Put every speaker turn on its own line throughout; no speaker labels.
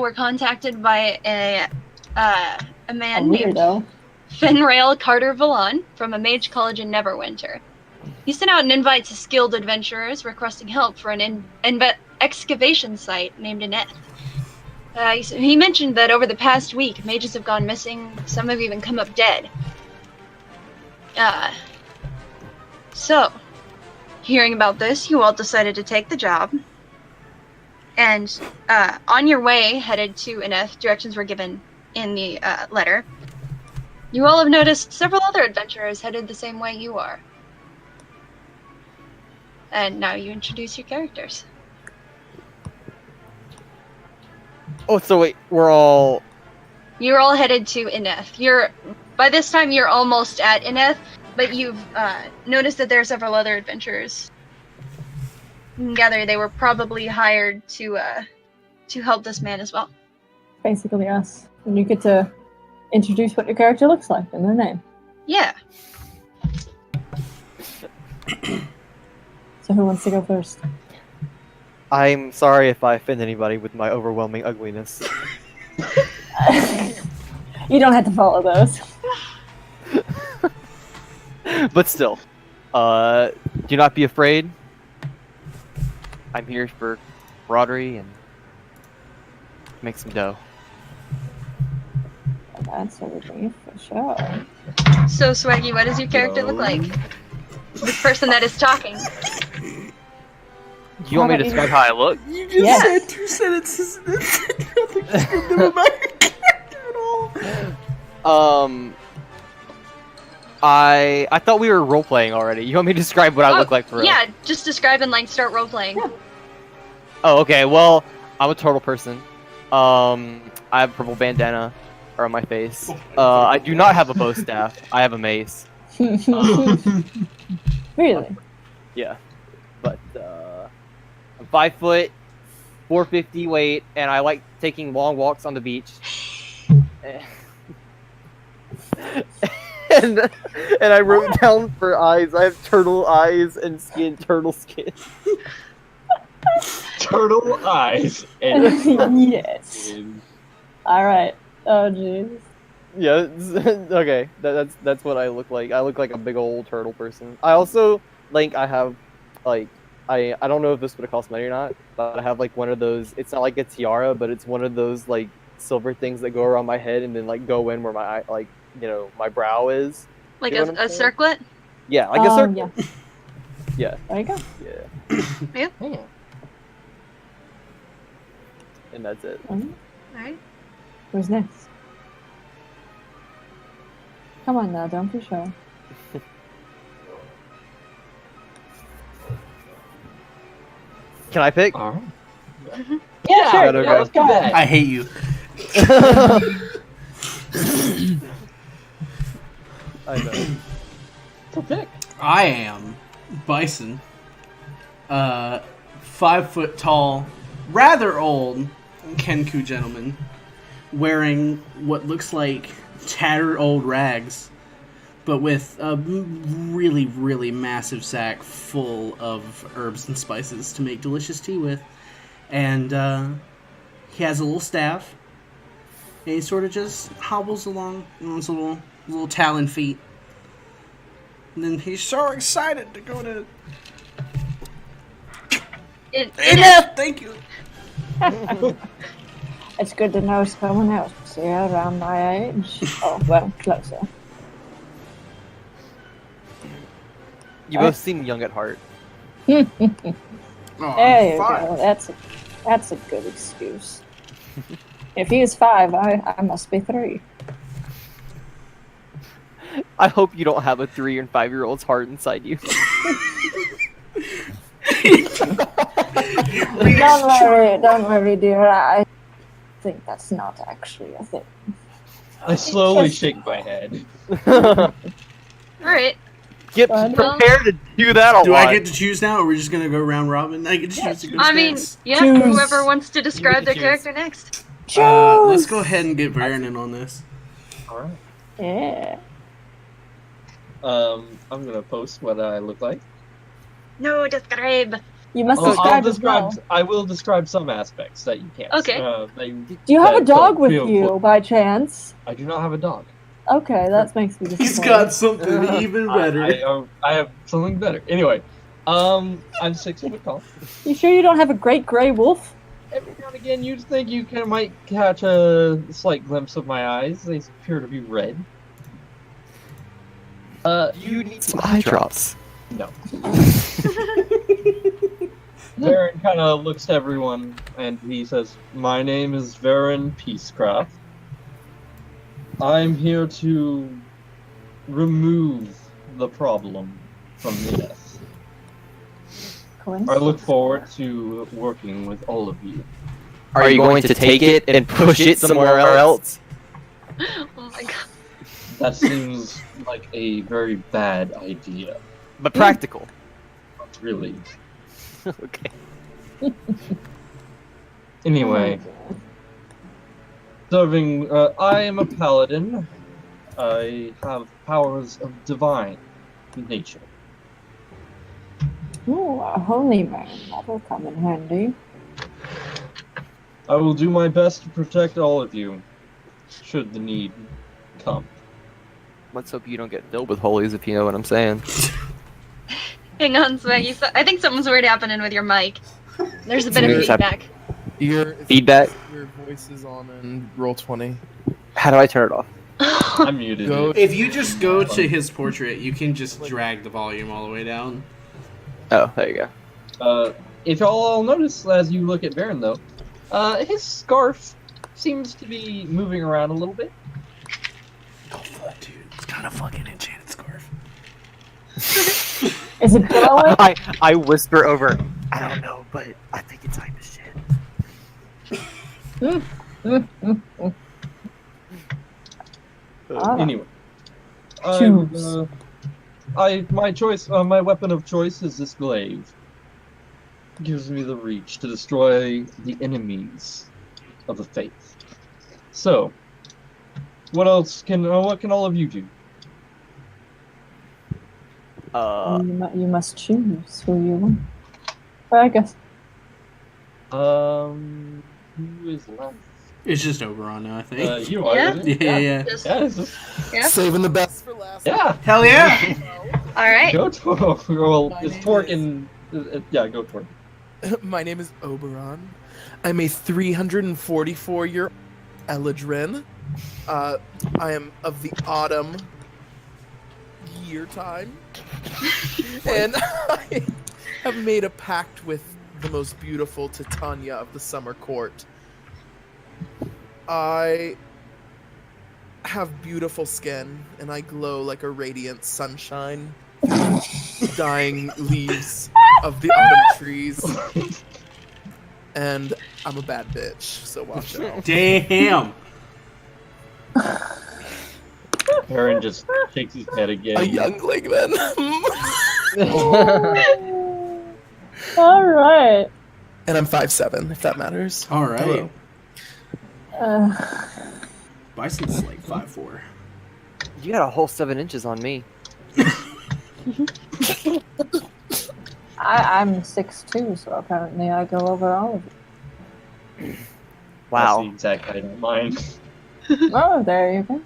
were contacted by a man
A
named
weirdo.
Fenrail Carter Vallon from a mage college in Neverwinter. He sent out an invite to skilled adventurers requesting help for an excavation site named Ineth. He mentioned that over the past week, mages have gone missing. Some have even come up dead. So, hearing about this, you all decided to take the job. And on your way, headed to Ineth, directions were given in the letter. You all have noticed several other adventurers headed the same way you are. And now you introduce your characters.
Oh, so wait, we're all...
You're all headed to Ineth. By this time, you're almost at Ineth, but you've noticed that there are several other adventurers. You can gather they were probably hired to help this man as well.
Basically us. And you get to introduce what your character looks like in their name.
Yeah.
So who wants to go first?
I'm sorry if I offend anybody with my overwhelming ugliness.
You don't have to follow those.
But still, do not be afraid. I'm here for camaraderie and make some dough.
That's everything for sure.
So, Swaggy, what does your character look like? This person that is talking.
Do you want me to describe how I look?
You just said 2 sentences and then said nothing descriptive about your character at all.
I thought we were role playing already. You want me to describe what I look like for real?
Yeah, just describe and start role playing. Yeah.
Oh, okay. Well, I'm a turtle person. I have a purple bandana around my face. I do not have a bow staff. I have a mace.
Really?
Yeah, but I'm 5 foot, 450 weight, and I like taking long walks on the beach. and I wrote down for eyes. I have turtle eyes and turtle skin.
Turtle eyes. And
yes. All right. Oh jeez.
Yeah. Okay. That's what I look like. I look like a big old turtle person. I also I have I don't know if this would cost money or not, but I have one of those. It's not like a tiara, but it's one of those silver things that go around my head and then go in where my eye, my brow is.
Like
you know
a circlet?
Yeah, like a circlet.
Yeah.
Yeah.
There you go.
Yeah.
Yeah.
And that's it.
Alright.
Who's next? Come on now, don't be shy.
Can I pick?
Alright.
Yeah, sure.
Okay.
Let's go.
I hate you.
I know.
So pick.
I am Bison. 5 foot tall, rather old Kenku gentleman, wearing what looks like tattered old rags, but with a really, really massive sack full of herbs and spices to make delicious tea with. And he has a little staff, and he sort of just hobbles along on his little talon feet. And then he's so excited to go to... Ineth! Thank you!
It's good to know someone else here around my age. Oh, well, closer.
You both seem young at heart.
Oh,
There you
I'm
go.
5.
That's a good excuse. If he is 5, I must be 3.
I hope you don't have a 3 and 5-year-old's heart inside you.
Don't worry, dear. I think that's not actually a thing.
I slowly shake my head.
Alright.
Get
Fun.
prepared to do that a
Do
lot.
I get to choose now, or are we just gonna go round robin? I get to choose to go stance?
Yeah,
Choose.
whoever wants to describe their
choose.
character next.
Let's go ahead and get Varen in on this.
Alright.
Yeah.
I'm gonna post what I look like.
No, describe.
You must
I'll
describe as
describe.
well.
I will describe some aspects that you can't.
Okay.
Do you have a
that
dog
don't
with
feel
you
close.
by chance?
I do not have a dog.
Okay, that makes me
He's
disappointed.
got something even better.
I have something better. Anyway, I'm 6 foot tall.
You sure you don't have a great gray wolf?
Every now and again, you'd think you might catch a slight glimpse of my eyes. They appear to be red.
You need some eye drops.
No. Varen kind of looks to everyone and he says, "My name is Varen Peacecraft. I'm here to remove the problem from Ineth. I look forward to working with all of you."
Are you going to take it and push it somewhere else?
Oh my god.
That seems like a very bad idea.
But practical.
Not really.
Okay.
Anyway, I am a paladin. I have powers of divine nature.
Ooh, a holy man. That'll come in handy.
I will do my best to protect all of you, should the need come.
Let's hope you don't get filled with holies, if you know what I'm saying.
Hang on, Swaggy. I think something's weird happening with your mic. There's a bit of
Something's
feedback.
Your
Feedback?
Your voice is on in roll 20.
How do I turn it off?
I'm muted.
Go.
If you just go to his portrait, you can just drag the volume all the way down.
Oh, there you go.
If y'all all notice as you look at Varen, though, his scarf seems to be moving around a little bit.
Dude, it's kind of fucking enchanted scarf.
Is it blowing?
I whisper over, I don't know, but I think it's hype as shit.
Anyway,
Choose.
my weapon of choice is this glaive. It gives me the reach to destroy the enemies of the faith. So, what can all of you do?
You must choose who you want. Well, I guess.
Who is left?
It's just Oberon now, I think.
You are.
Yeah.
Isn't it?
Yeah.
Just-
Yeah, it's just,
Yeah.
Saving the best for last.
yeah.
Hell yeah!
All right.
Go Torque. Well,
My
it's
name
Torque
is-
and yeah, go Torque.
My name is Oberon. I'm a 344-year Eladrin. I am of the autumn year time. And I have made a pact with the most beautiful Titania of the summer court. I have beautiful skin, and I glow like a radiant sunshine through the dying leaves of the autumn trees. And I'm a bad bitch, so watch out.
Damn!
Aaron just shakes his head again.
A youngling, then.
All right.
And I'm 5'7", if that matters.
Alright.
Hello.
Bison's like 5'4".
You got a whole 7 inches on me.
I'm 6'2", so apparently I go over all of you.
That's
Wow.
the exact height of mine.
Oh, there you go.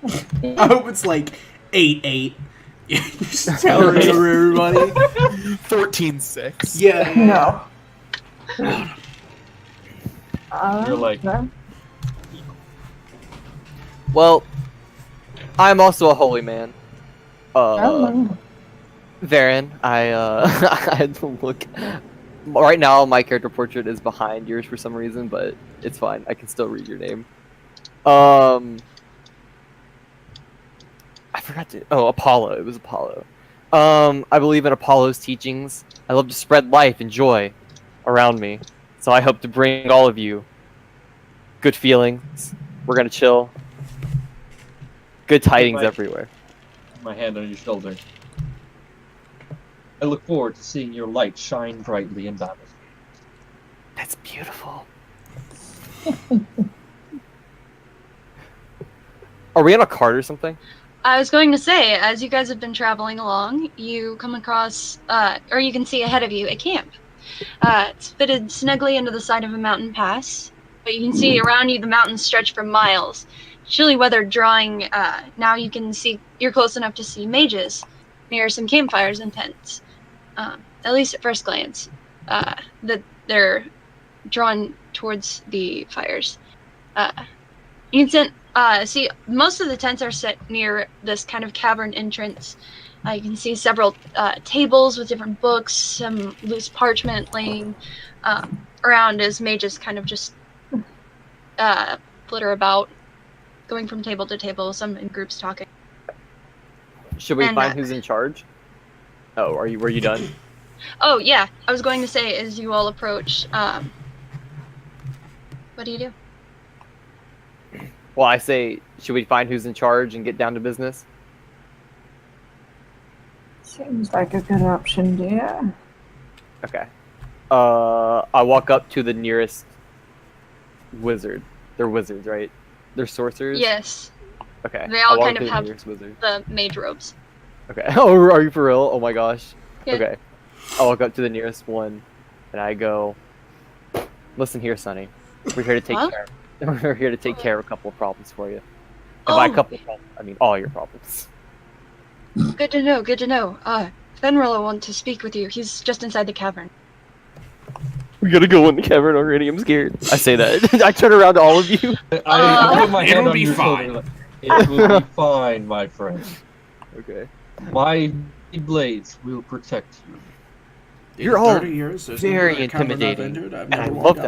I hope it's like 8'8". Just towering over everybody.
14'6".
Yeah.
No.
You're like-
well,
Well, I'm also a holy man.
oh,
Varen, I had to look. Right now, my character portrait is behind yours for some reason, but it's fine. I can still read your name. I forgot to. Oh, Apollo. It was Apollo. I believe in Apollo's teachings. I love to spread life and joy around me. So I hope to bring all of you good feelings. We're gonna chill. Good tidings
Right.
everywhere.
My hand on your shoulder. I look forward to seeing your light shine brightly in battle.
That's beautiful. Are we on a cart or something?
I was going to say, as you guys have been traveling along, you come across, or you can see ahead of you, a camp. It's fitted snugly into the side of a mountain pass, but you can see around you the mountains stretch for miles. Chilly weather drawing. Now you can see, you're close enough to see mages near some campfires and tents. At least at first glance, that they're drawn towards the fires. You can see most of the tents are set near this kind of cavern entrance. You can see several tables with different books, some loose parchment laying around as mages kind of just flitter about, going from table to table, some in groups talking.
Should we
And,
find who's in charge? Oh, were you done?
Oh, yeah. I was going to say, as you all approach, what do you do?
Well, I say, should we find who's in charge and get down to business?
Seems like a good option, dear.
Okay. I walk up to the nearest wizard. They're wizards, right? They're sorcerers?
Yes.
Okay.
They all
I walk
kind
up
of
to the
have
nearest wizard.
the mage robes.
Okay. Oh, are you for real? Oh my gosh.
Yeah.
Okay. I walk up to the nearest one, and I go, "Listen here, Sonny. We're here to take
Huh?
care. We're here to take care of a couple of problems for you. And by a couple of problems, I mean all your problems."
Good to know, good to know. Fenrir will want to speak with you. He's just inside the cavern.
We gotta go in the cavern already. I'm scared. I say that. I turn around to all of you.
I put my hand
it'll
on
be
your
fine.
shoulder. It will be fine, my friend.
Okay.
My blades will protect you.
You're
In
all
30 years, there's
very
never a cavern I've
intimidating,
entered I've
and I
never
love
walked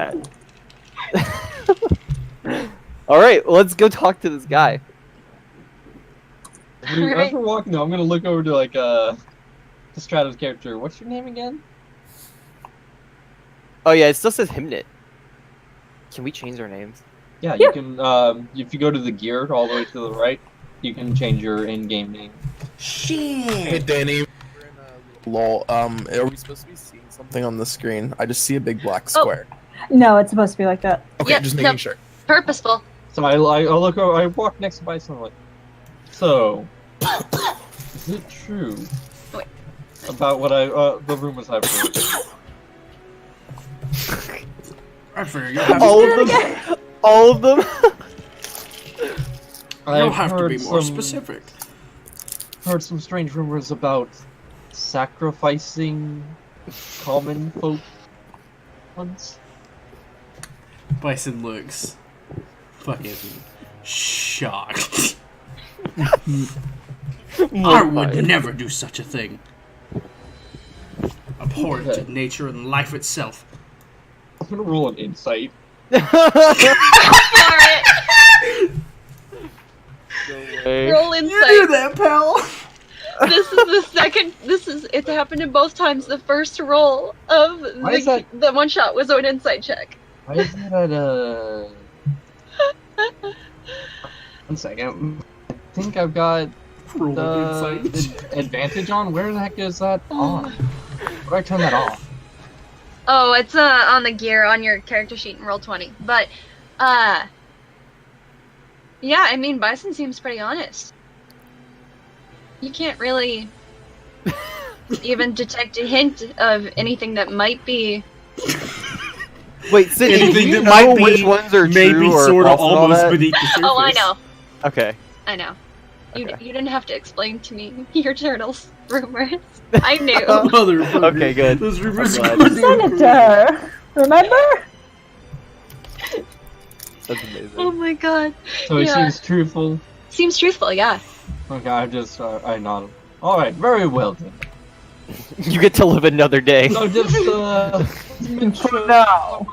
that. All right, let's go talk to this guy.
As
Alright.
we're walking, though, I'm gonna look over to to Strato's character. What's your name again?
Oh yeah, it still says Himnit. Can we change our names?
Yeah, you can. If you go to the gear all the way to the right, you can change your in-game name.
Hey
Shit.
Danny, we're in a lol. Are we supposed to be seeing something on the screen? I just see a big black
Oh.
square.
No, it's supposed to be like that.
Okay,
Yep,
just making
no.
sure.
Purposeful.
So I look over. I walk next to Bison. I'm like, so is it true
Wait.
about what the rumors I've heard?
I figure you'll have,
All of them. All of them.
you'll
I've
have to
heard
be more
some-
specific.
Heard some strange rumors about sacrificing common folk once.
Bison looks fucking shocked. I would never do such a thing. Abhorrent to nature and life itself.
I'm gonna roll an insight.
Alright. Roll
You knew
insight.
that, pal.
This is the second. It's happened in both times. The first roll of
Why is that-
the one shot was an insight check.
Why is that at a... 1 second. I think I've got
Roll
the
insight.
advantage on. Where the heck is that on? Where do I turn that off?
Oh, it's on the gear on your character sheet in roll 20. But yeah, I mean Bison seems pretty honest. You can't really even detect a hint of anything that might be.
Wait, Sydney, do
Anything
you
that might
know
be
which ones are
maybe
true or
sort of
false and all
almost
that?
beneath the surface.
Oh, I know.
Okay.
I know. You
Okay.
didn't have to explain to me your turtles rumors. I knew.
Motherfucker.
Okay, good.
Those rumors
I'm
go
glad.
down.
Senator! Remember?
That's amazing.
Oh my god.
So he
Yeah.
seems truthful.
Seems truthful, yeah.
Okay, I nod. Alright, very well then.
You get to live another day.
So just, make sure
No.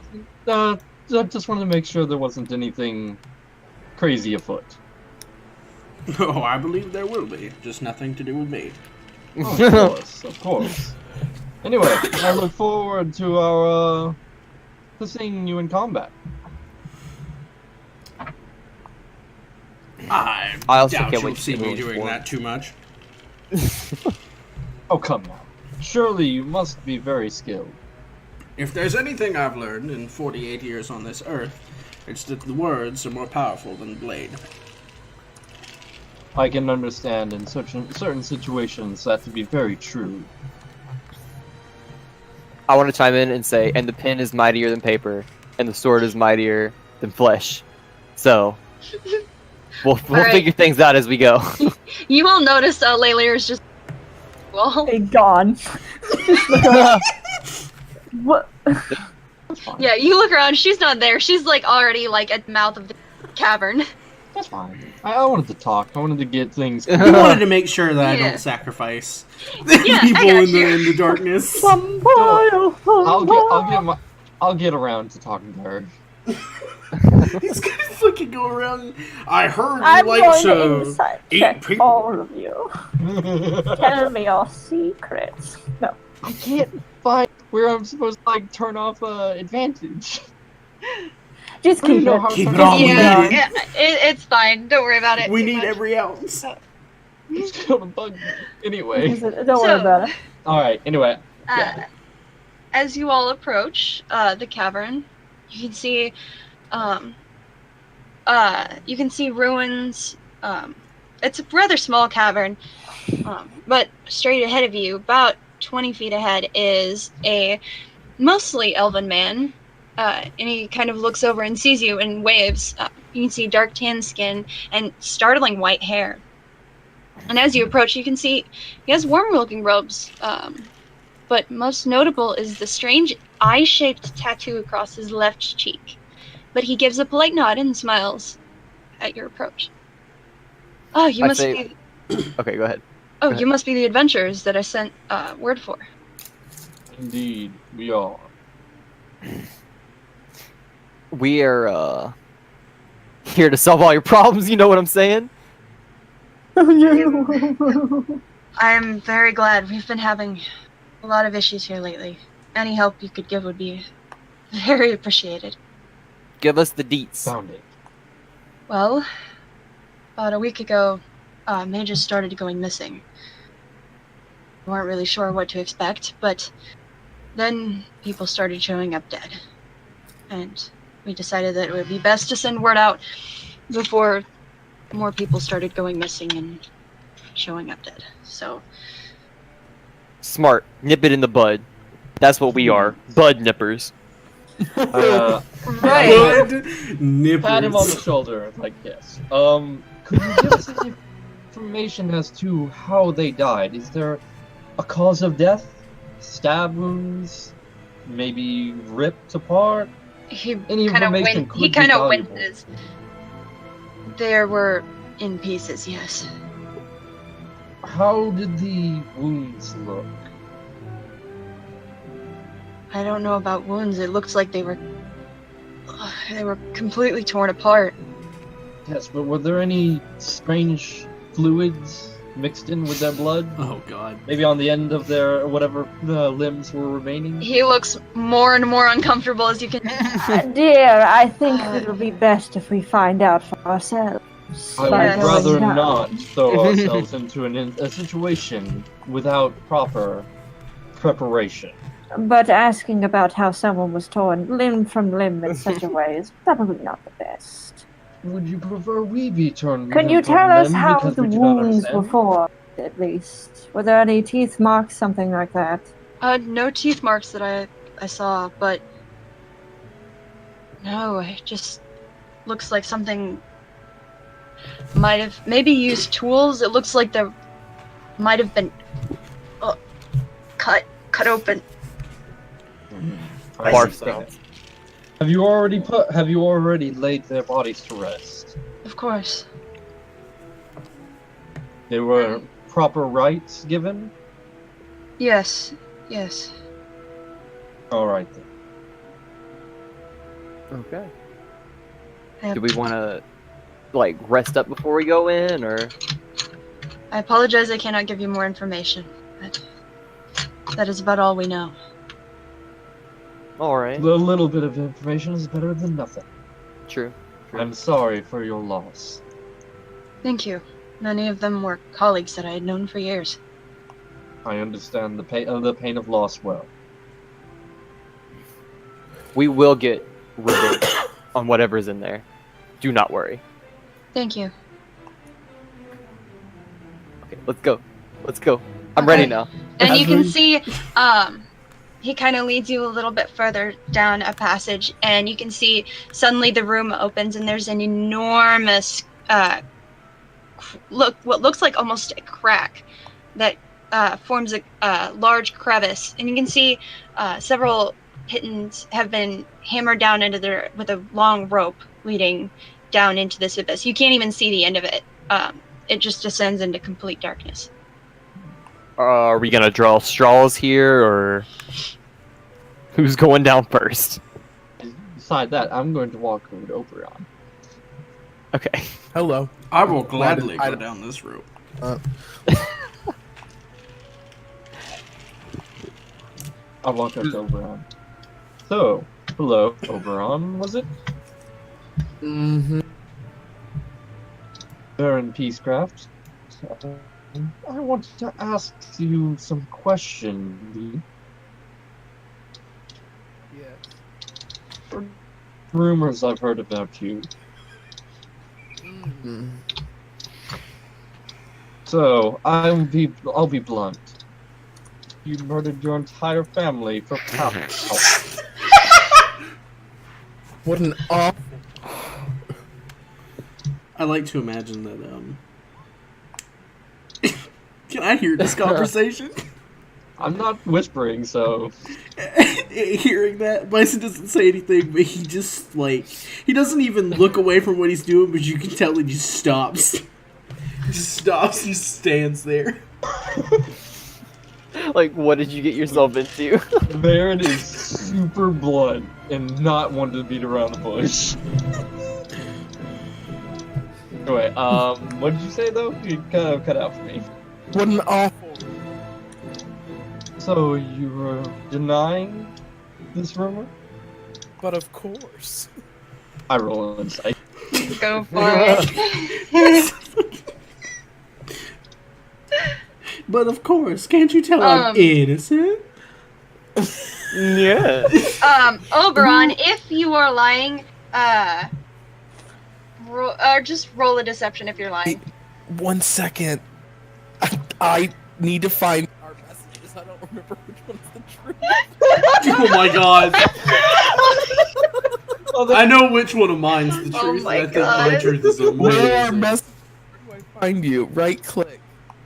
I just wanted to make sure there wasn't anything crazy afoot.
Oh, I believe there will be. Just nothing to do with me.
Of course, of course. Anyway, I look forward to our, to seeing you in combat.
I
also
doubt
can't
you'll
wait to
see
see
me
everyone's
doing
form.
that too much.
Oh, come now. Surely you must be very skilled.
If there's anything I've learned in 48 years on this earth, it's that the words are more powerful than the blade.
I can understand in certain situations that to be very true.
I want to chime in and say, and the pen is mightier than paper, and the sword is mightier than flesh. So, we'll
right.
figure things out as we go.
You all notice Layla is just well.
Hey, gone. What?
That's fine.
Yeah, you look around. She's not there. She's like already like at the mouth of the cavern.
That's fine. I wanted to talk. I wanted to get things.
You wanted to make sure that I
Yeah.
don't sacrifice
Yeah, I
people
got
in
you.
the darkness.
I'll get around to talking to her.
He's gonna fucking go around. I heard you
I'm
like
going to
to
insight
eat
check
people.
all of you. Tell me your secrets. No.
I can't find where I'm supposed to like turn off advantage.
Just
I don't
keep
know
it.
how to
Keep
turn
it on. We
Yeah,
need it.
it's fine. Don't worry about it.
We
too
need
much.
every ounce.
It's gonna bug me. Anyway.
Don't worry about it.
Alright, anyway. Yeah.
As you all approach the cavern, you can see ruins. It's a rather small cavern, but straight ahead of you, about 20 feet ahead, is a mostly elven man, and he kind of looks over and sees you and waves. You can see dark tan skin and startling white hair. And as you approach, you can see he has warm-looking robes, but most notable is the strange eye-shaped tattoo across his left cheek. But he gives a polite nod and smiles at your approach. Oh, you
I
must
say-
be.
Okay, go ahead.
Oh,
ahead.
you must be the adventurers that I sent word for.
Indeed, we are.
We are here to solve all your problems. You know what I'm saying?
I'm very glad. We've been having a lot of issues here lately. Any help you could give would be very appreciated.
Give us the deets.
Found it.
Well, about a week ago, mages started going missing. We weren't really sure what to expect, but then people started showing up dead. And we decided that it would be best to send word out before more people started going missing and showing up dead. So,
Smart. Nip it in the bud. That's what we are. Bud nippers.
Right.
Good nippers.
Pat him on the shoulder like this. Could you give us any information as to how they died? Is there a cause of death? Stab wounds? Maybe ripped apart?
he
Any
kind of
information could
he
be
kind of
valuable.
winces. There were in pieces, yes.
How did the wounds look?
I don't know about wounds. It looks like they were completely torn apart.
Yes, but were there any strange fluids mixed in with their blood?
Oh god.
Maybe on the end of their whatever limbs were remaining?
He looks more and more uncomfortable as you can.
Dear, I think it'll be best if we find out for ourselves.
I
Yes.
would rather
Going down.
not throw ourselves into a situation without proper preparation.
But asking about how someone was torn limb from limb in such a way is probably not the best.
Would you prefer we be turned?
Could you
limb from
tell us
limb
how
because
the
we do not
wounds were
understand?
formed, at least? Were there any teeth marks, something like that?
No teeth marks that I saw, but no, it just looks like something might have maybe used tools. It looks like there might have been cut open.
I
Barf
see.
sounds.
Have you already laid their bodies to rest?
Of course.
There were proper rites given?
Yes.
Alright then.
Okay.
I,
Do we want to like rest up before we go in, or?
I apologize. I cannot give you more information. But that is about all we know.
All right.
A little bit of information is better than nothing.
True.
I'm sorry for your loss.
Thank you. Many of them were colleagues that I had known for years.
I understand the pain of loss well.
We will get revenge on whatever's in there. Do not worry.
Thank you.
Okay, let's go. I'm ready now.
And you can
Catherine?
see, he kind of leads you a little bit further down a passage, and you can see suddenly the room opens, and there's an enormous, what looks like almost a crack that forms a large crevice, and you can see several pitons have been hammered down into there with a long rope leading down into this abyss. You can't even see the end of it. It just descends into complete darkness.
Are we gonna draw straws here, or who's going down first?
Beside that, I'm going to walk over to Oberon.
Okay.
Hello.
I will gladly
I-
go down this route.
I walk up to Oberon. So, hello, Oberon, was it?
Mm-hmm.
Baron Peacecraft. I wanted to ask you some questions.
Yeah.
Rumors I've heard about you.
Mm.
So, I'll be blunt. You murdered your entire family for power.
What an awful.
I like to imagine that. Can I hear this conversation?
I'm not whispering, so
Hearing that, Bison doesn't say anything, but he just he doesn't even look away from what he's doing, but you can tell he just stops. He just stops. He stands there.
Like, what did you get yourself into?
Baron is super blunt and not one to beat around the bush. Anyway, what did you say though? You kind of cut out for me.
What an awful.
So you were denying this rumor?
But of course.
I roll insight.
Go for it.
But of course, can't you tell I'm innocent?
Yeah.
Oberon, if you are lying, just roll a deception if you're lying.
1 second. I need to find our messages. I don't remember which one's the truth.
Oh my god. I know which one of mine's the truth.
Oh my
I think my
God.
truth is
Where are
amazing.
messages? Where do I find you? Right click.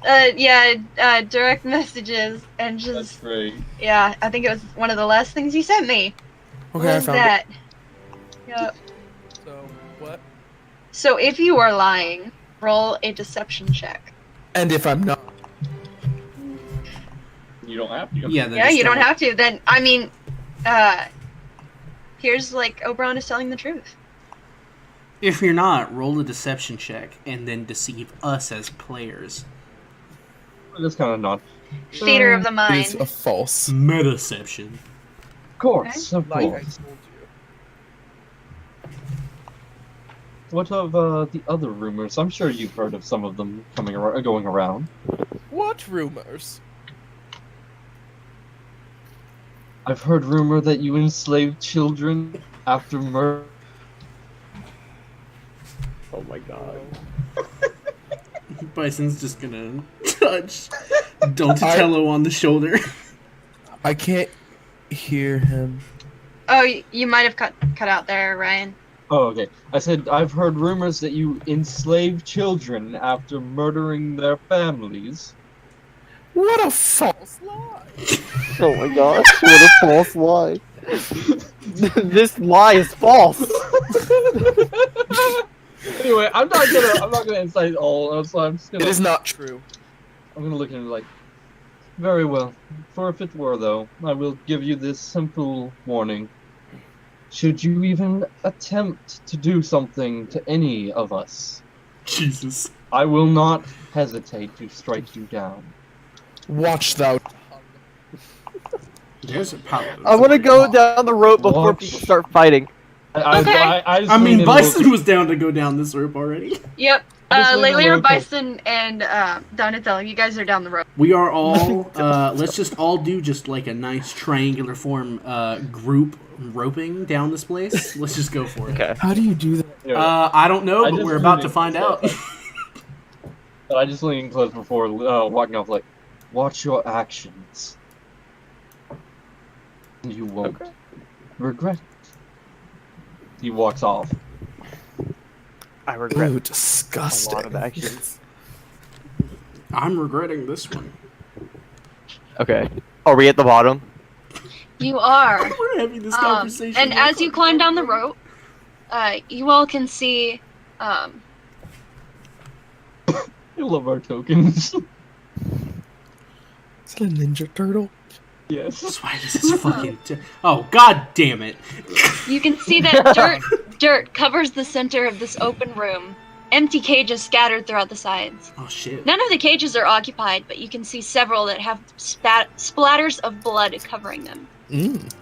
Direct messages, and
That's
just,
great.
yeah, I think it was one of the last things you sent me.
Okay,
What
I
was
found
that? Yep.
it. So, what?
So if you are lying, roll a deception check.
And if I'm not.
You don't have to.
Yeah,
Yeah, you don't have to. Then, I mean, here's Oberon is telling the truth.
If you're not, roll a deception check and then deceive us as players.
That's kind of not.
Theater of the
It
mind.
is a false.
Metaception.
Of course, of
Like I
course.
told you.
What of the other rumors? I'm sure you've heard of some of them going around.
What rumors?
I've heard rumor that you enslaved children after murder.
Oh my god.
Bison's just gonna touch Donatello on the shoulder.
I can't hear him.
Oh, you might have cut out there, Ryan.
Oh, okay. I said I've heard rumors that you enslaved children after murdering their families.
What a false lie!
Oh my gosh, what a false lie. This lie is false.
Anyway, I'm not gonna incite all, so I'm just gonna.
It is not true.
I'm gonna look at it very well. For if it were, though, I will give you this simple warning. Should you even attempt to do something to any of us,
Jesus.
I will not hesitate to strike you down.
Watch thou.
There's a paladin.
I want to go down the rope before
Watch.
people start fighting.
Okay.
just
I
lean
mean,
in a little-
Bison was down to go down this rope already.
Yep.
Just leave it
Lelia,
local.
Bison, and Donatello, you guys are down the road.
We are all, let's just all do just like a nice triangular form group roping down this place. Let's just go for it.
Okay.
How do you do that?
Yeah.
I don't know,
I
but
just
we're about
leaned
to
in
find out.
But I just leaned close before walking off, watch your actions. You won't regret it. He walks off.
I regret
Ooh,
a
disgusting.
lot of actions.
I'm regretting this one.
Okay. Are we at the bottom?
You are.
We're having this conversation.
And as you climb down the rope, you all can see.
I love our tokens.
Is that a ninja turtle?
Yes.
Why does this fucking? Oh, god damn it!
You can see that dirt covers the center of this open room. Empty cages scattered throughout the sides.
Oh shit!
None of the cages are occupied, but you can see several that have splatters of blood covering them.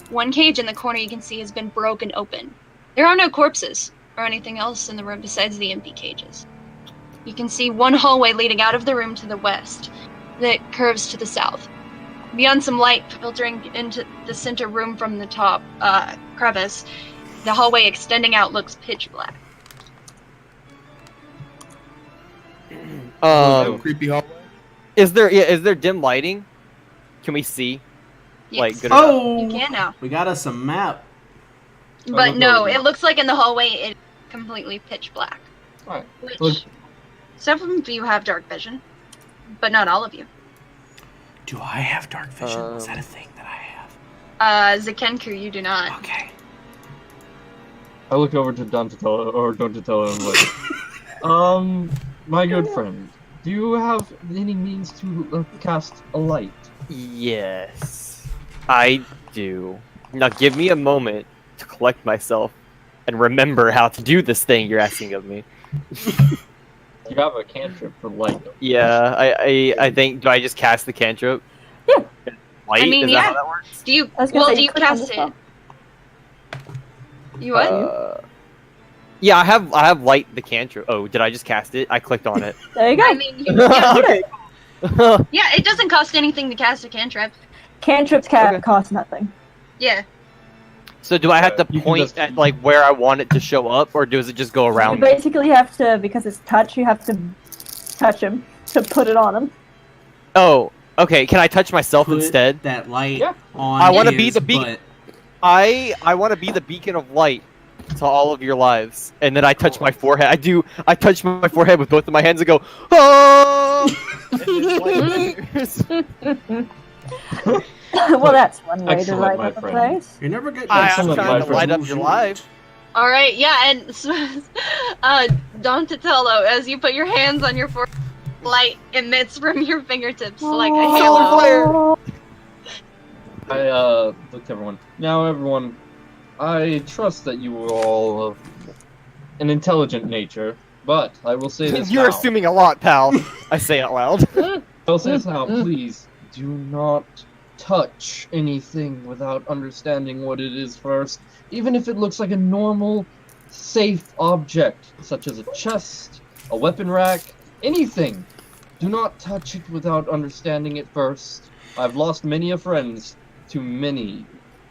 One cage in the corner you can see has been broken open. There are no corpses or anything else in the room besides the empty cages. You can see one hallway leading out of the room to the west that curves to the south. Beyond some light filtering into the center room from the top crevice, the hallway extending out looks pitch black.
Creepy hallway.
Is there dim lighting? Can we see?
Yes.
Like good
Oh,
You can now.
we got us a map.
But
look
no,
over.
it looks like in the hallway it's completely pitch black.
Alright.
Which
Look.
some of you have dark vision, but not all of you.
Do I have dark vision? Is that a thing that I have?
Zakenku, you do not.
Okay.
I look over to Donatello and like, my good friend, do you have any means to cast a light?
Yes, I do. Now give me a moment to collect myself and remember how to do this thing you're asking of me.
You have a cantrip for light.
Yeah, I think. Do I just cast the cantrip?
Yeah.
Light?
I mean,
Is
yeah.
that how that works?
Do you?
I was gonna
Well,
say,
do you
click on
cast
this
it?
one.
You what?
Yeah, I have light the cantrip. Oh, did I just cast it? I clicked on it.
There you go.
I mean, yeah,
Okay.
yeah, it doesn't cost anything to cast a cantrip.
Cantrips cost nothing.
Yeah.
So do I have to
You can
point
just-
at like where I want it to show up, or does it just go
You
around me?
basically have to, because it's touch, you have to touch him to put it on him.
Oh, okay. Can I touch myself
Put
instead?
that light
Yeah.
on.
I wanna be
his
the beacon.
butt.
I want to be the beacon of light to all of your lives, and then I touch my forehead. I touch my forehead with both of my hands and go, oh! And then light appears.
Well, that's one way to
Excellent,
light
my
up a
friend.
place.
You're never good.
I'm
Excellent,
trying
my
to light
friend.
up your life.
All right. Yeah, and Donatello, as you put your hands on your forehead, light emits from your fingertips like a halo.
Flare.
I look to everyone. Now, everyone, I trust that you are all of an intelligent nature, but I will say this
You're
now.
assuming a lot, pal. I say out loud.
I'll say this now, please do not touch anything without understanding what it is first, even if it looks like a normal, safe object, such as a chest, a weapon rack, anything. Do not touch it without understanding it first. I've lost many a friends to many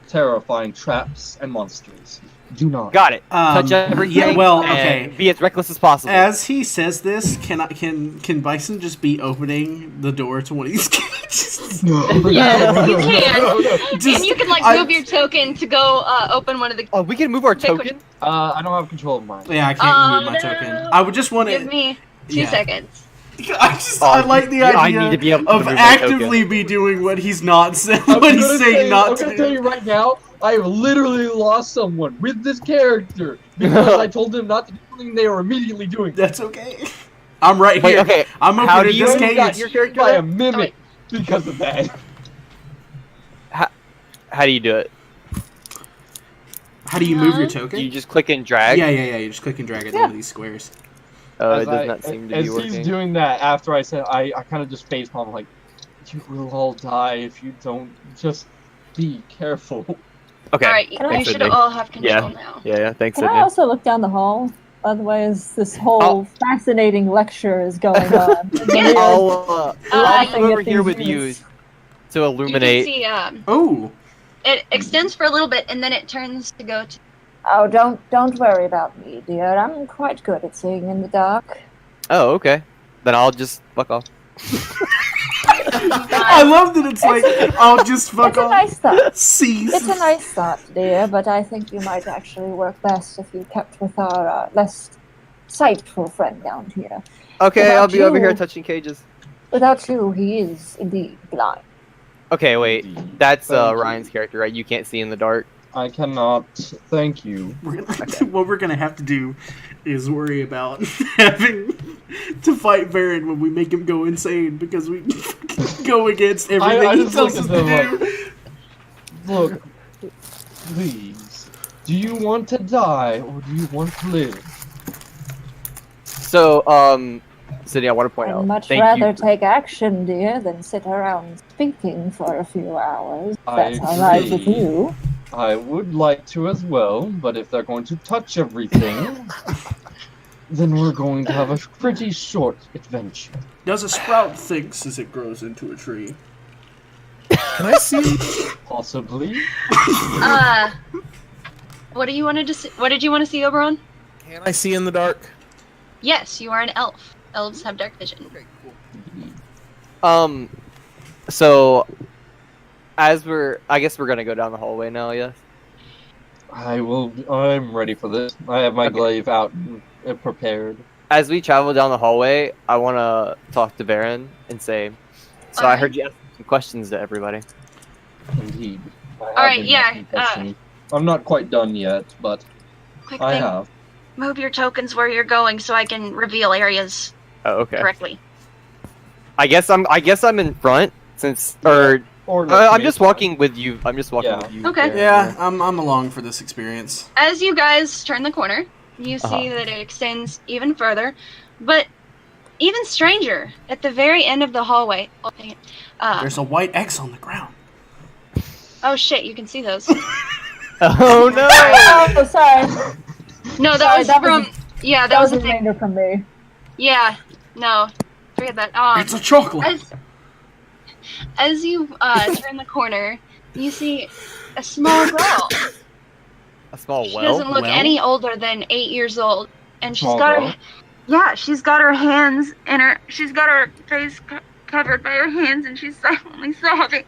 terrifying traps and monsters. Do not.
Got it. Touch everything.
Yeah. Well,
and
okay.
Be as reckless as possible.
As he says this, can Bison just be opening the door to one of these cages?
Yes, you can.
Just-
And you can like
I-
move your token to go open one of the.
Oh, we can move our
Pick
token.
I don't have control of mine.
Yeah, I can't move my
no.
token. I would just want
Give
to.
me 2
Yeah.
seconds.
I like the
I
idea
need to be able to
of
move my
actively be doing what he's not saying.
I'm
What he's
gonna
saying
say-
not
I'm
to
gonna tell
do.
you right now, I have literally lost someone with this character because I told them not to do something they were immediately doing.
That's okay. I'm right
Wait,
here.
okay.
I'm
How do
opening
you
this
got
cage.
your character?
By a mimic because of that.
How do you do it?
How do you move your token?
You just click and drag.
Yeah. You just click and drag at one of these squares.
Oh,
As
it does not seem to be
as
working.
he's doing that, after I said, I kind of just facepalm like, you will all die if you don't. Just be careful.
Okay.
All right, you
Thanks,
should
Sydney.
all have control
Yeah.
now.
Yeah. Thanks,
Can I
Sydney.
also look down the hall? Otherwise, this whole
I'll-
fascinating lecture is going on.
Yeah.
I'll
laughing
come over
at
here
these
with you
units.
to
You can
illuminate.
see
Oh,
it extends for a little bit and then it turns to go to.
Oh, don't worry about me, dear. I'm quite good at seeing in the dark.
Oh, okay. Then I'll just fuck off.
I love that it's like, I'll just fuck
It's a
off.
nice thought.
Cease.
It's a nice thought, dear, but I think you might actually work best if you kept with our less sightful friend down here.
Okay,
Without
I'll be over here
you-
touching cages.
Without you, he is indeed blind.
Okay, wait.
Indeed.
That's
Thank you.
Ryan's character, right? You can't see in the dark.
I cannot. Thank you.
What we're gonna have to do is worry about having to fight Baron when we make him go insane because we go against everything
I
he
just
tells
look
us
at
to
them
do.
Look, please. Do you want to die or do you want to live?
So, Sydney, I want to point
I'd
out.
much
Thank
rather
you.
take action, dear, than sit around speaking for a few hours.
I
That's all right with
agree.
you.
I would like to as well, but if they're going to touch everything, then we're going to have a pretty short adventure.
Does a sprout thinks as it grows into a tree?
Can I see?
Possibly.
What do you wanted to see? What did you want to see, Oberon?
Can I see in the dark?
Yes, you are an elf. Elves have dark vision.
Okay, cool.
So, I guess we're gonna go down the hallway now, yes?
I'm ready for this. I have my
Okay.
glaive out and prepared.
As we travel down the hallway, I want to talk to Baron and say, so I
Alright.
heard you ask some questions to everybody.
Indeed. I have
Alright,
been
yeah,
asking questions. I'm not quite done yet, but
Quick
I
thing.
have.
Move your tokens where you're going so I can reveal areas
Oh, okay.
correctly.
I guess I'm in front since, or
Or
I'm just walking with you. I'm just walking
Yeah.
with you.
Okay.
Baron,
Yeah, I'm along for this experience.
As you guys turn the corner, you see that it extends even further, but even stranger, at the very end of the hallway. Oh, dang it.
There's a white X on the ground.
Oh shit, you can see those.
Oh no!
Oh, sorry.
No, that
Sorry,
was
that was
from. Yeah,
That was a
the thing.
reminder from me.
Yeah, no, forget that.
It's a chocolate.
As you turn the corner, you see a small girl.
A small
She
well.
doesn't look
Well?
any older than 8 years old, and she's
Small
got
girl?
her. Yeah, she's got her hands in her. She's got her face covered by her hands, and she's silently sobbing.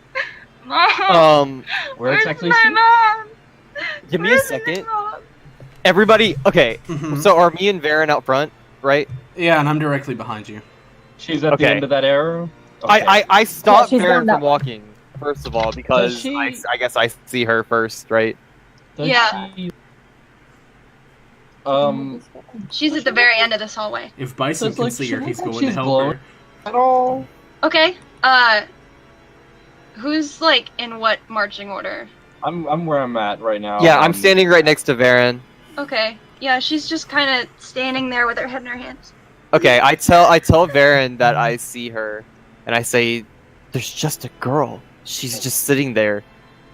Mom,
Where
where's
exactly is
my
she?
mom?
Give me a
Where's my
second.
mom?
Everybody, okay.
Mhm.
So are me and Baron out front, right?
Yeah, and I'm directly behind you.
She's at the
Okay.
end of that arrow? Okay.
I stopped
she's
Baron
down
from
that-
walking, first of all, because
Does she-
I guess I see her first, right?
Does
Yeah.
she-
She's at the very end of this hallway.
If Bison
It's
can
like,
see
she
her,
looks
he's
like
going to
she's
help
glowing.
her.
at all?
Okay. Who's like in what marching order?
I'm where I'm at right now.
Yeah, I'm standing right next to Baron.
Okay. Yeah, she's just kind of standing there with her head in her hands.
Okay, I tell Baron that I see her, and I say, "There's just a girl. She's just sitting there."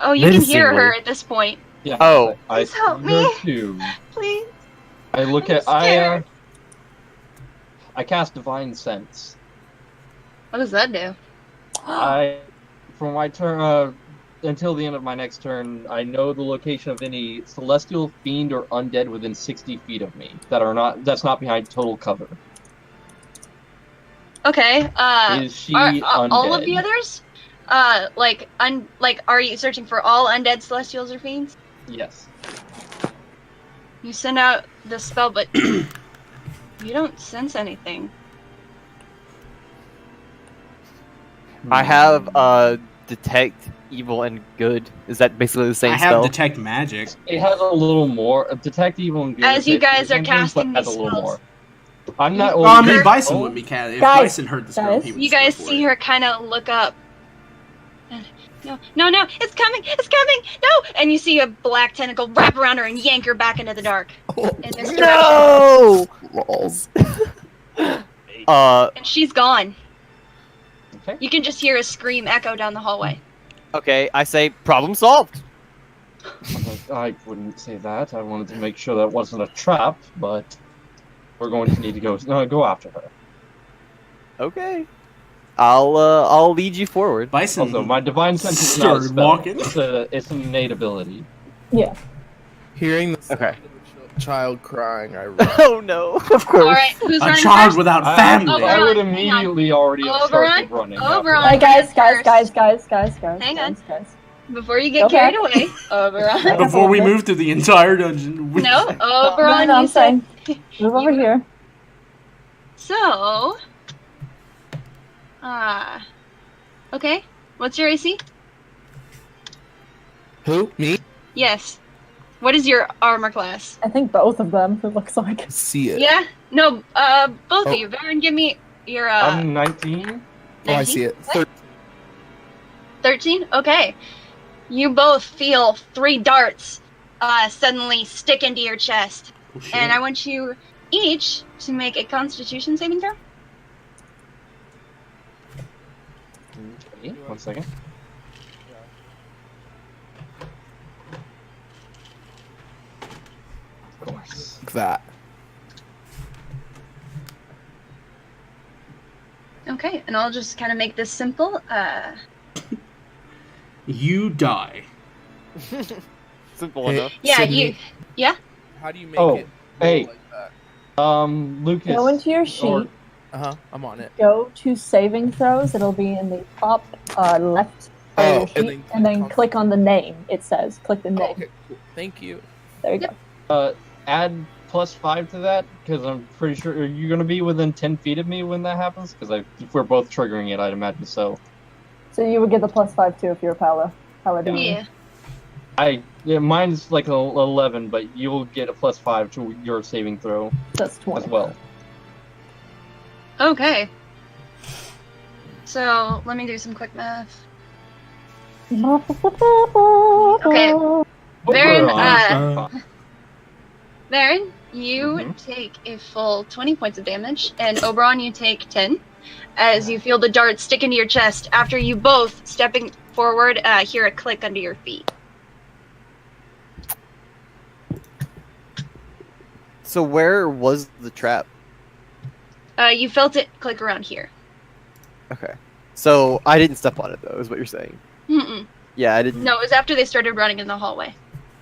Oh, you can hear
Menacingly.
her at this point.
Yeah.
Oh.
I
Please help
see her
me.
too.
Please.
I look
I'm
at
scared.
I cast Divine Sense.
What does that do?
From my turn until the end of my next turn, I know the location of any celestial fiend or undead within 60 feet of me that's not behind total cover.
Okay.
Is she
Are
undead?
all of the others? Are you searching for all undead celestials or fiends?
Yes.
You send out the spell, but you don't sense anything.
I have detect evil and good. Is that basically the same
I have
spell?
detect magic.
It has a little more. Detect evil and good.
As you
is basically
guys
the
are
same thing,
casting
but has
these
a little
spells.
more. I'm not.
Oh,
I
mean,
mean,
only-
Bison would be cat. If
Guys,
Bison heard the spell, he would
You
just go
guys
for
see
it.
her kind of look up. And, no, it's coming, no! And you see a black tentacle wrap around her and yank her back into the dark. In this direction.
No! Lols.
And she's gone.
Okay.
You can just hear a scream echo down the hallway.
Okay, I say problem solved.
I wouldn't say that. I wanted to make sure that wasn't a trap, but we're going to need to go after her.
Okay. I'll lead you forward.
Bison
Also, my divine sense is not a
started
spell.
walking.
It's an innate ability.
Yeah.
Hearing the sound
Okay.
of Child crying. I run.
Oh no! Of
All
course.
right, who's
A
running
child
first?
without
I,
family.
Oh,
I would
Hang on.
immediately already have started running. after
Oberon.
that.
Hey guys,
First.
guys.
Hang on.
Guys.
Before you
Go
get carried
back.
away, Oberon.
Before we move through the entire dungeon.
No,
No,
Oberon,
I'm
you said.
saying, move over here.
So. Okay. What's your AC?
Who? Me?
Yes. What is your armor class?
I think both of them, it looks like.
See it.
Yeah? No, both
Oh.
of you. Baron, give me your,
I'm 19.
Oh, I see it.
13? Okay. You both feel 3 darts, suddenly stick into your chest.
Oh, shit.
And I want you each to make a constitution saving throw.
Okay, 1 second. Of course.
Like that.
Okay, and I'll just kind of make this simple.
You die.
Simple
Hey,
enough.
Yeah,
Sydney,
you.
How do you make
Oh,
it?
hey.
Like that?
Lucas.
Go into your sheet,
I'm on it.
go to saving throws, it'll be in the top left of
Oh,
your sheet,
and
and
then
then click on the name, it says. Click the
Oh,
name.
okay, cool. Thank you.
There you go.
Add +5 to that, because I'm pretty sure. Are you going to be within 10 feet of me when that happens? Because if we're both triggering it, I'd imagine so.
So you would get the +5 too if you're a paladin.
Yeah.
Mine's like an 11, but you'll get a +5 to your saving throw
That's 20.
as well.
Okay. So, let me do some quick math. Okay. Baron, Baron, you
Mhm.
take a full 20 points of damage, and Oberon, you take 10, as you feel the dart stick into your chest after you both, stepping forward, hear a click under your feet.
So where was the trap?
You felt it click around here.
Okay. So I didn't step on it though, is what you're saying.
Mm-mm.
Yeah, I didn't.
No, it was after they started running in the hallway.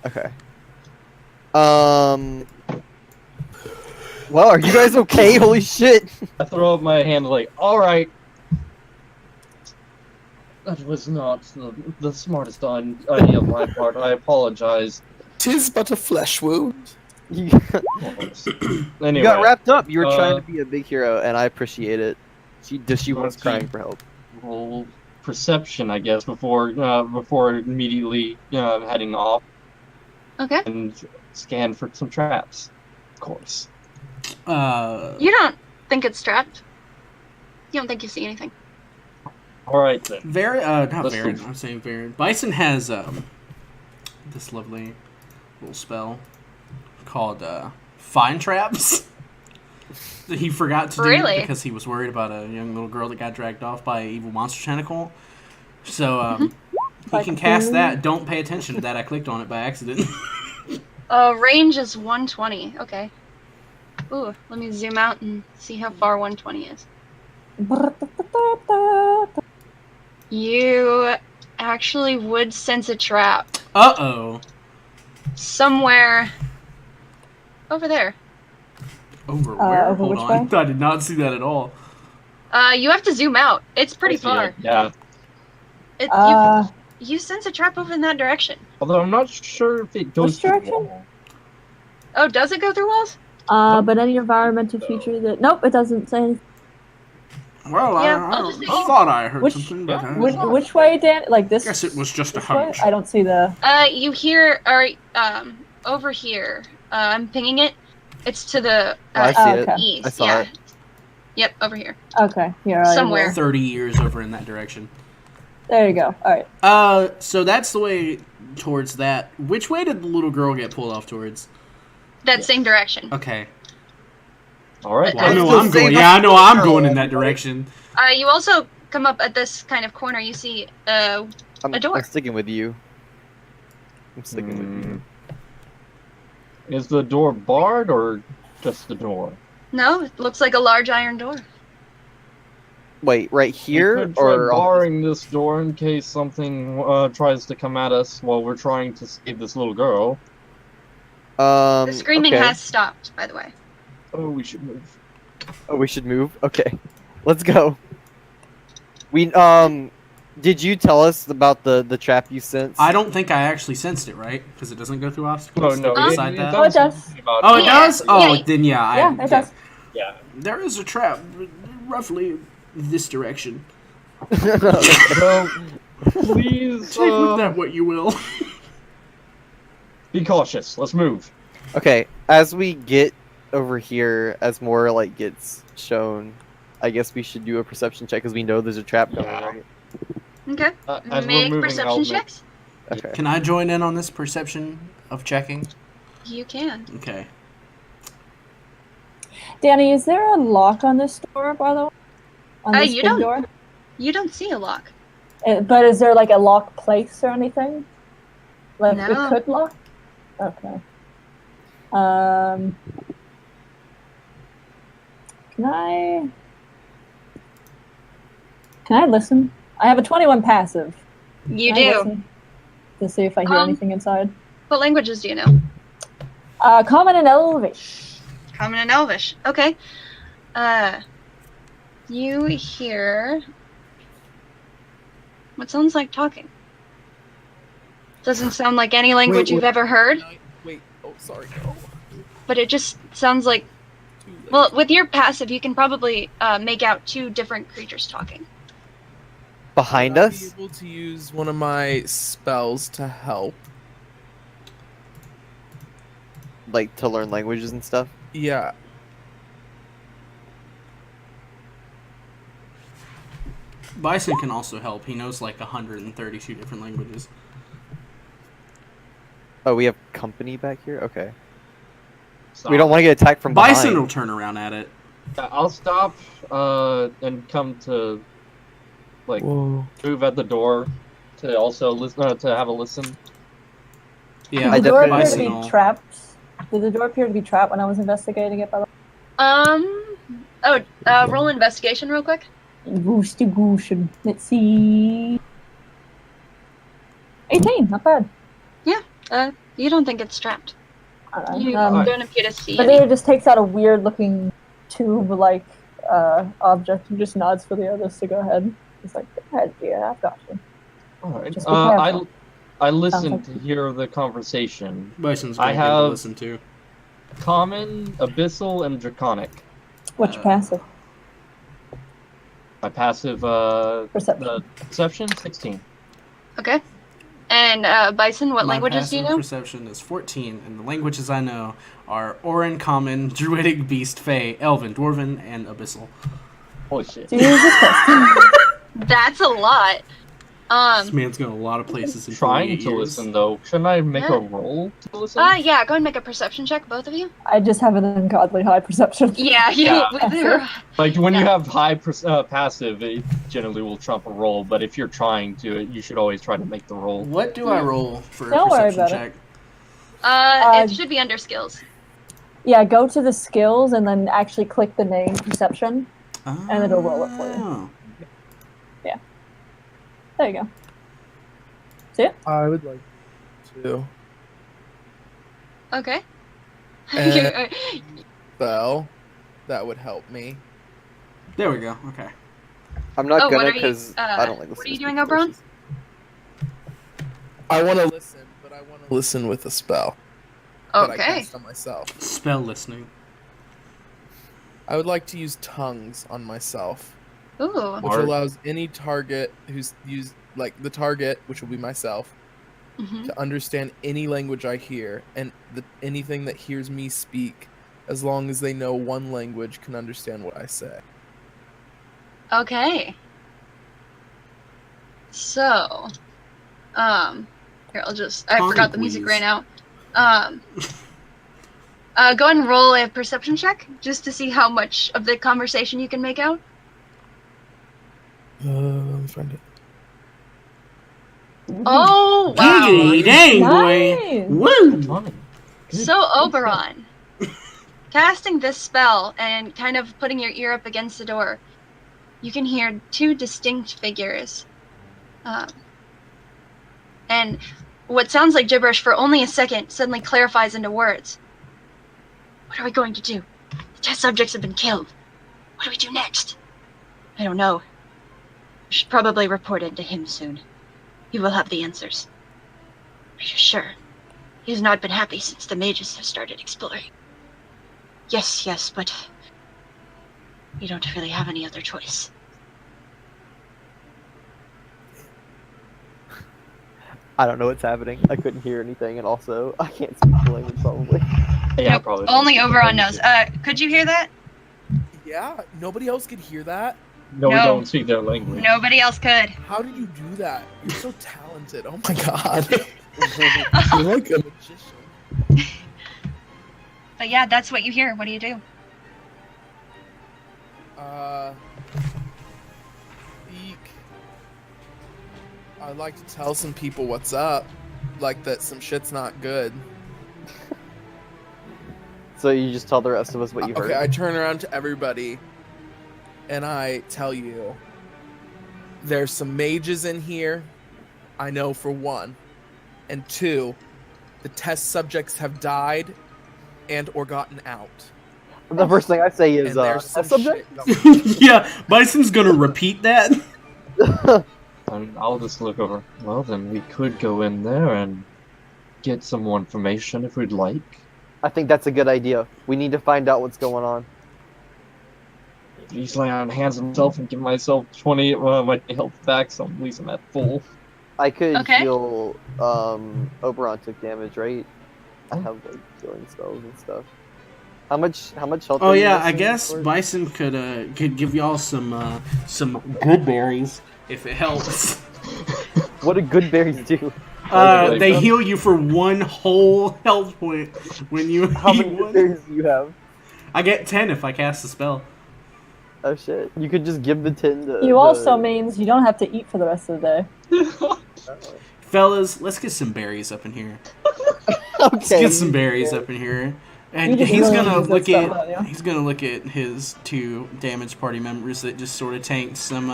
Okay. Well, are you guys okay? Holy shit!
I throw up my hand like, alright. That was not the smartest idea of my part. I apologize.
'Tis but a flesh wound.
You
Anyway,
got wrapped up. You were trying
uh,
to be a big hero, and I appreciate it. She was crying for help.
roll perception, I guess, before immediately heading off
Okay.
and scan for some traps. Of course.
You don't think it's trapped? You don't think you see anything?
All right then.
Not
Let's
Baron.
move.
I'm saying Baron. Bison has this lovely little spell called Fine Traps that he forgot to do
Really?
because he was worried about a young little girl that got dragged off by an evil monster tentacle. So he can cast that. Don't pay attention to that. I clicked on it by accident.
Range is 120. Okay. Ooh, let me zoom out and see how far 120 is. You actually would sense a trap
Uh-oh.
somewhere over there.
Over where?
over
Hold
which
on.
way?
I did not see that at all.
You have to zoom out. It's pretty
I see
far.
it, yeah.
You sense a trap over in that direction.
Although I'm not sure if it goes
Which
through the
direction?
wall.
Oh, does it go through walls?
But any environmental feature that... Nope, it doesn't say anything.
Well,
Yeah,
I
I'll just say-
thought I heard
Which-
something, but
Which way, Dan? Like this?
I guess it was just a
this way?
hunch.
I don't see the...
You hear, over here. I'm pinging it. It's to the
Oh, I see
okay.
it.
east.
I saw
yeah.
it.
Yep, over here.
Okay, here. I will-
Somewhere.
30 years over in that direction.
There you go. Alright.
So that's the way towards that. Which way did the little girl get pulled off towards?
That same direction.
Okay.
All right.
I
I know
still
I'm
say
going.
that's
Yeah, I know
the
I'm
girl.
going in that direction.
You also come up at this kind of corner. You see a door.
I'm sticking with you. I'm sticking with you.
Is the door barred or just the door?
No, it looks like a large iron door.
Wait, right
We
here
could try
or
barring this door in case something tries to come at us while we're trying to save this little girl.
The screaming
okay.
has stopped, by the way.
Oh, we should move.
Oh, we should move. Okay, let's go. We did you tell us about the trap you sensed?
I don't think I actually sensed it, right? Because it doesn't go through obstacles.
Oh no,
Stay
it-
beside that.
Oh, it does.
Oh, it
Yeah.
does. Oh,
Yeah.
then yeah.
Yeah, it does.
Yeah.
There is a trap, roughly this direction.
So, please
Take with that what you will.
be cautious. Let's move.
Okay, as we get over here, as more like gets shown, I guess we should do a perception check because we know there's a trap coming,
Yeah.
right?
Okay.
As we're
Make
moving,
perception
I'll make-
checks.
Okay.
Can I join in on this perception of checking?
You can.
Okay.
Danny, is there a lock on this door, by the way? On this
You
big
don't-
door?
You don't see a lock.
But is there like a lock place or anything? Like
No.
it could lock? Okay. Can I listen? I have a 21 passive.
You
Can I
do.
listen to see if I hear anything inside.
What languages do you know?
Common and Elvish.
Common and Elvish. Okay. You hear what sounds like talking. Doesn't sound like any language you've ever heard,
Wait. Oh, sorry. No.
but it just sounds like.
Too late.
Well, with your passive, you can probably make out two different creatures talking.
Behind
Would I
us?
be able to use one of my spells to help?
Like to learn languages and stuff?
Yeah.
Bison can also help. He knows like 132 different languages.
Oh, we have company back here? Okay.
Stop.
We don't want to get attacked from
Bison
behind.
will turn around at it.
I'll stop and come to like
Whoa.
move at the door to also listen to have a listen.
Yeah,
I
Did the door
definitely
appear to
Bison
be
will.
trapped? Did the door appear to be trapped when I was investigating it, by the way?
Roll investigation real quick.
Goosty goosh. Let's see. 18, not bad.
You don't think it's trapped.
Alright.
You
Um,
don't appear to see
but
any.
then it just takes out a weird looking tube like object and just nods for the others to go ahead. It's like, go ahead, dear, I've got you.
All right.
Just be careful.
I listened
like-
to hear the conversation.
Bison's
I
going to
have-
listen to.
Common, abyssal, and draconic.
What's your passive?
My passive
Perception.
perception 16.
Okay. And Bison, what
My
languages do you
passive
know?
perception is 14, and the languages I know are Orin, Common, Druidic, Beast, Fey, Elven, Dwarven, and Abyssal.
Holy shit.
Jesus Christ.
That's a lot.
This man's going a lot of places in
Trying
48
to
years.
listen though. Shouldn't I make
Yeah.
a roll to listen?
Yeah, go and make a perception check, both of you.
I just have an ungodly high perception.
Yeah,
Yeah. Like when you
Yeah.
have high passive, it generally will trump a roll. But if you're trying to, you should always try to make the roll.
What do I roll for a
Don't worry
perception
about it.
check?
It should be under skills.
Yeah, go to the skills and then actually click the name perception. And it'll roll it for you.
Oh.
There you go. See it?
I would like to
Okay.
Uh, spell that would help me.
There we go. Okay.
I'm not
Oh, what
gonna
are you-
because I don't like listening.
what are you
to
doing,
speak
Oberon?
voices.
I want to listen, but I want to listen with a spell that I
Okay.
cast on myself.
Spell listening.
I would like to use tongues on myself,
Ooh.
which
Smart.
allows any target who's used, like the target, which will be myself,
Mhm.
to understand any language I hear, and anything that hears me speak, as long as they know one language, can understand what I say.
Okay. So, here I forgot the music
please.
right now. Go ahead and roll a perception check just to see how much of the conversation you can make out.
Let me find it.
Oh wow!
Giggity dang,
Nice.
boy! Woo!
Funny. Good.
So Oberon, casting this spell and kind of putting your ear up against the door, you can hear two distinct figures. And what sounds like gibberish for only a second suddenly clarifies into words. What are we going to do? The test subjects have been killed. What do we do next? I don't know. We should probably report it to him soon. He will have the answers. Are you sure? He has not been happy since the mages have started exploring. Yes, but you don't really have any other choice.
I don't know what's happening. I couldn't hear anything, and also I can't speak the language probably.
Yeah,
Nope,
probably.
only Oberon knows. Could you hear that?
Yeah, nobody else could hear that.
No, we
No.
don't speak their language.
Nobody else could.
How did you do that? You're so talented. Oh my god. You're like a magician.
But yeah, that's what you hear. What do you do?
Eek. I'd like to tell some people what's up. Like that some shit's not good.
So you just tell the rest of us what you heard.
Okay, I turn around to everybody and I tell you there's some mages in here. I know for one. And two, the test subjects have died and or gotten out.
The first thing I say is,
And there's some
subject?
shit.
Yeah, Bison's gonna repeat that.
And I'll just look over. Well, then we could go in there and get some more information if we'd like.
I think that's a good idea. We need to find out what's going on.
He's laying on hands himself and give myself 20 my health back, so at least I'm at full.
I could
Okay.
heal. Oberon took damage, right? I have like healing spells and stuff. How much health?
Oh
are you
yeah, I
missing
guess
for?
Bison could give y'all some good berries if it helps.
What do good berries do?
They heal you for 1 whole health point when you
How
eat
many good
one.
berries do you have?
I get 10 if I cast a spell.
Oh shit! You could just give the 10 to.
You also means you don't have to eat for the rest of the day.
Fellas, let's get some berries up in here.
Okay.
Let's get some berries up in here. And
You just
he's
really
gonna
use that
look
stuff,
at
don't you?
he's gonna look at his 2 damaged party members that just sort of tanked some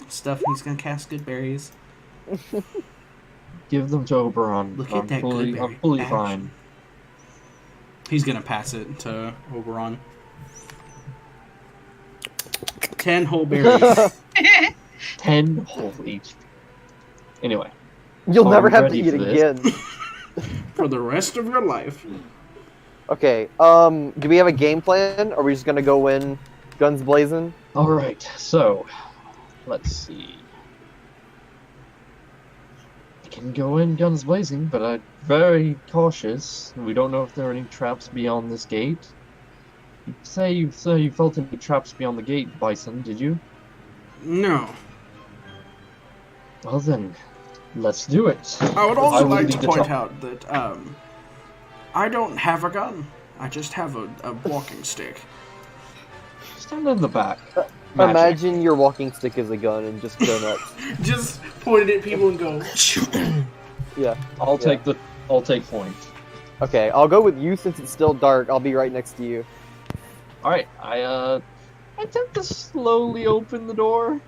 stuff. He's gonna cast good berries.
Give them to Oberon.
Look at that good berry
I'm fully
action.
fine.
He's gonna pass it to Oberon. 10 whole berries.
10 whole each. Anyway.
You'll
Are
never
we
have to
ready
eat
for this?
again.
For the rest of your life.
Okay. Do we have a game plan? Or are we just gonna go in, guns blazing?
Alright, so let's see. I can go in guns blazing, but I'm very cautious. We don't know if there are any traps beyond this gate. You say you felt any traps beyond the gate, Bison, did you?
No.
Well then, let's do it.
I would also
will
like
lead
to
the
point
charge.
out that I don't have a gun. I just have a walking stick.
Stand in the back. Magic.
Imagine your walking stick is a gun and just go nuts.
Just point it at people and go.
Yeah.
I'll take point.
Okay, I'll go with you since it's still dark. I'll be right next to you.
Alright, I attempt to slowly open the door.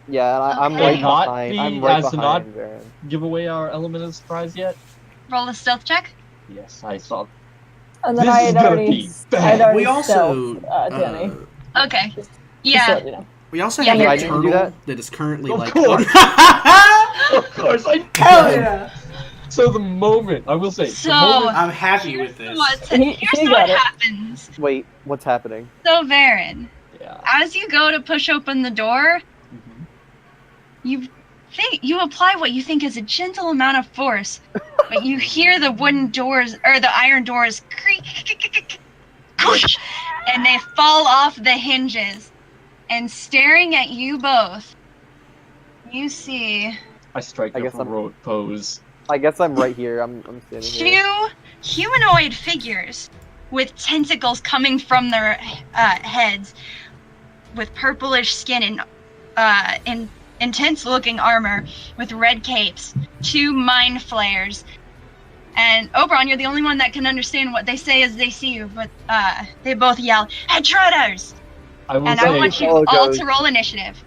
Yeah, and I'm
Okay.
right
Not
behind.
be-
I'm right
as to not-
behind Varen.
Give away our element of surprise yet?
Roll a stealth check.
Yes, I saw.
And then
This
I
is
had
gonna
already,
be
I
bad.
had already
We also
stealthed, Danny.
Okay.
Just
Yeah.
so you know.
we also
Yeah,
have
I
a
didn't do
turtle
that.
that is currently
Of
like.
course. Of course, I
Hell yeah!
So the moment I will say,
So-
the moment
I'm happy with this.
He
Here's
got
what
it.
happens.
Wait, what's happening?
So, Varen,
yeah.
as you go to push open the door,
Mhm.
you apply what you think is a gentle amount of force, but you hear the wooden doors or the iron doors creak, and they fall off the hinges. And staring at you both, you see
I strike
I
a
guess I'm-
heroic pose.
I guess I'm right here. I'm standing here.
two humanoid figures with tentacles coming from their heads, with purplish skin and intense-looking armor, with red capes, 2 mind flayers. And Oberon, you're the only one that can understand what they say as they see you, but they both yell, "Head Treaders!"
I will
And
say,
I want you
Oh,
all
goes.
to roll initiative.